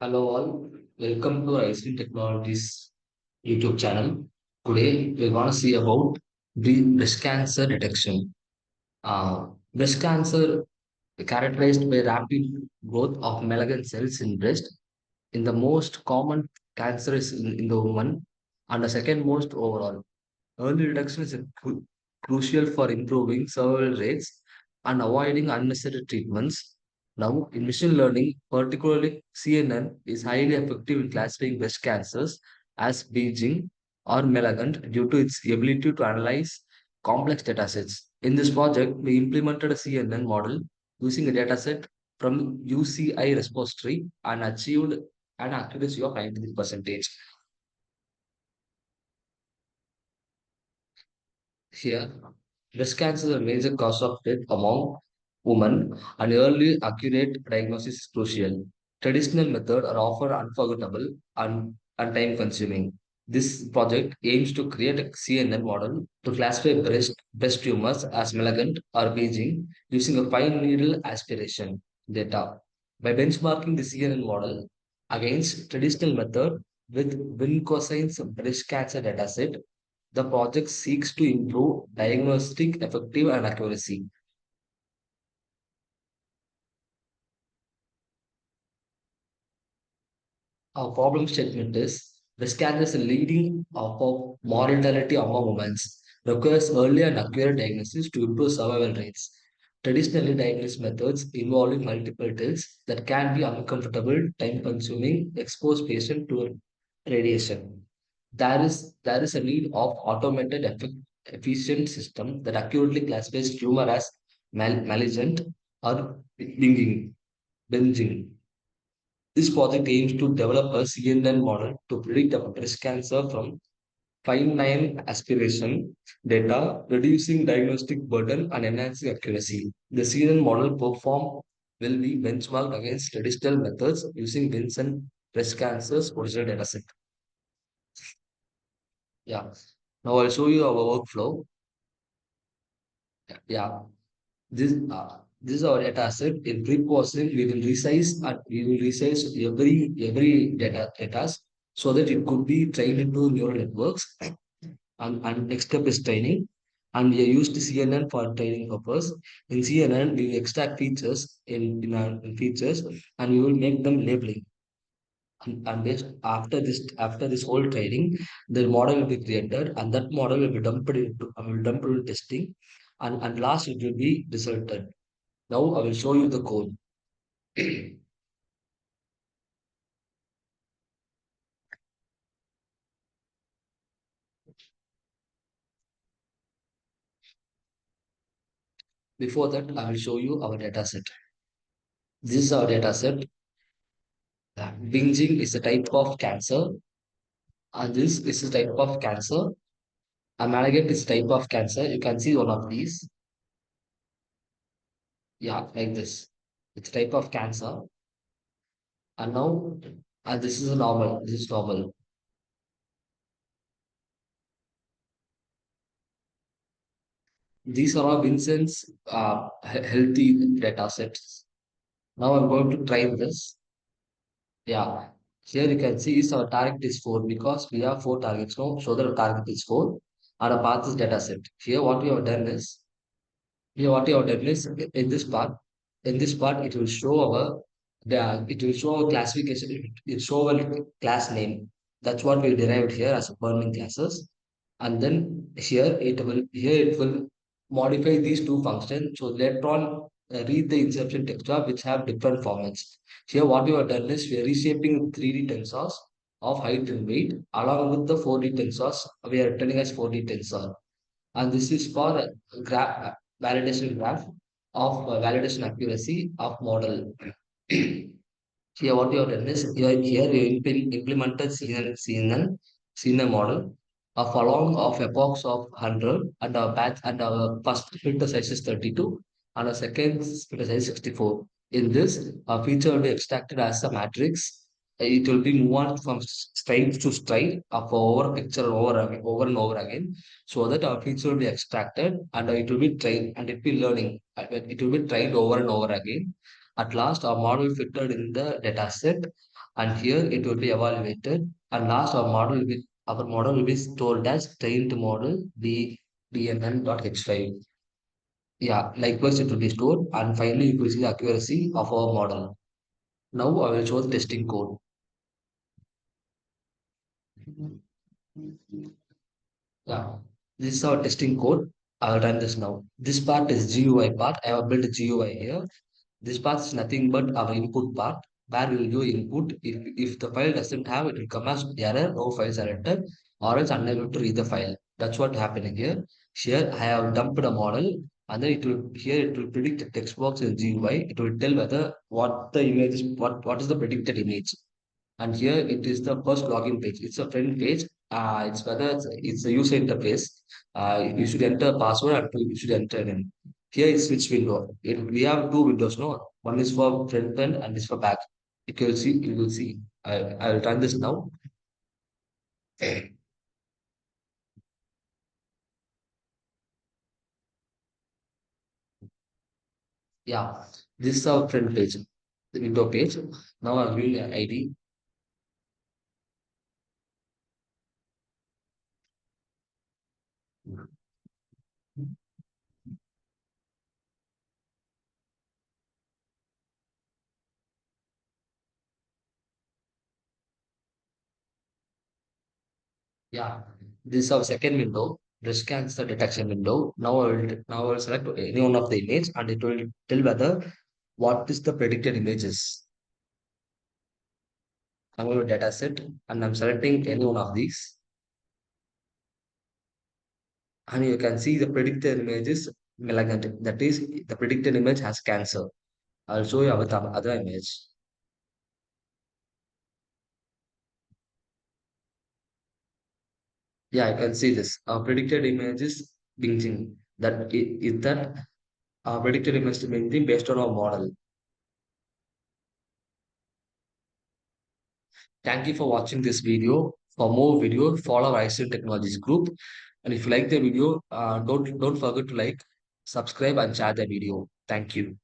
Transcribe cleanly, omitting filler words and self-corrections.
Hello all, welcome to Aislyn Technologies YouTube channel. Today we're going to see about breast cancer detection. Breast cancer characterized by rapid growth of malignant cells in breast. In the most common cancer is in the woman, and the second most overall. Early detection is crucial for improving survival rates and avoiding unnecessary treatments. Now, in machine learning, particularly CNN, is highly effective in classifying breast cancers as Beijing or malignant due to its ability to analyze complex datasets. In this project, we implemented a CNN model using a dataset from UCI repository and achieved an accuracy of 93%. Here, breast cancer is a major cause of death among women, and early accurate diagnosis is crucial. Traditional methods are often unforgettable and time consuming. This project aims to create a CNN model to classify breast tumors as malignant or Beijing using a fine needle aspiration data. By benchmarking the CNN model against traditional method with Wincosine's breast cancer dataset, the project seeks to improve diagnostic effective and accuracy. Our problem statement is breast cancer is a leading of mortality among women, requires early and accurate diagnosis to improve survival rates. Traditionally diagnosed methods involving multiple tests that can be uncomfortable, time consuming, expose patient to radiation. There is a need of automated efficient system that accurately classifies tumor as malignant or binging. This project aims to develop a CNN model to predict breast cancer from fine-line aspiration data, reducing diagnostic burden and enhancing accuracy. The CNN model perform will be benchmarked against traditional methods using Vincent breast cancer's original dataset. Yeah. Now I'll show you our workflow. Yeah. This is our data set. In pre-processing, we will resize every data so that it could be trained into neural networks. And next step is training. And we used CNN for training purpose. In CNN, we will extract features in features and we will make them labeling. And after this whole training, the model will be created and that model will be dumped into testing and last it will be resulted. Now I will show you the code. Before that, I will show you our data set. This is our data set. Binging is a type of cancer, and this is a type of cancer. Amalgam is a type of cancer. You can see one of these. Yeah, like this. It's a type of cancer. And now, this is a normal. This is normal. These are all Vincent's healthy data sets. Now I'm going to try this. Yeah. Here you can see is our target is 4 because we have 4 targets now. So the target is 4 and a path is data set. Here what we have done is in this part it will show it will show our classification, it will show our class name. That's what we derived here as burning classes. And then here it will modify these two functions. So later on read the inception texture which have different formats. Here what we have done is we are reshaping 3D tensors of height and weight along with the 4D tensors. We are telling as 4D tensor. And this is for validation graph of validation accuracy of model. Here, what you have done is here you implemented CNN model of along of epochs of 100 and our batch and our first filter size is 32 and our second filter size is 64. In this, a feature will be extracted as a matrix. It will be moved on from straight to straight of over picture over and over again, so that our feature will be extracted and it will be trained and it will be learning. It will be trained over and over again. At last, our model fitted in the data set and here it will be evaluated. And last, our model will be stored as trained model dnn.h5. Yeah, likewise it will be stored, and finally you will see the accuracy of our model. Now I will show the testing code. Yeah, this is our testing code. I will run this now. This part is GUI part. I have built a GUI here. This part is nothing but our input part, where we will do input. If the file doesn't have, it will come as error, no files are entered, or else unable to read the file. That's what happening here. Here I have dumped a model, and then it will predict the text box in GUI. It will tell whether what the image is, what is the predicted image. And here it is the first login page. It's a friend page. It's whether it's a user interface. You should enter password and you should enter in. Here is switch window. We have two windows, no? One is for front end and this for back. You will see. I will run this now. Yeah, this is our front page, the window page. Now I'm giving an ID. Yeah, this is our second window. This scans the detection window. Now I will select any one of the image and it will tell whether what is the predicted images. I'm going to data set and I'm selecting any one of these. And you can see the predicted image is malignant. That is, the predicted image has cancer. I'll show you with the other image. Yeah, I can see this. Our predicted image is binging. Is that our predicted image is binging based on our model. Thank you for watching this video. For more videos, follow our Aislyn Technologies group. And if you like the video, don't forget to like, subscribe, and share the video. Thank you.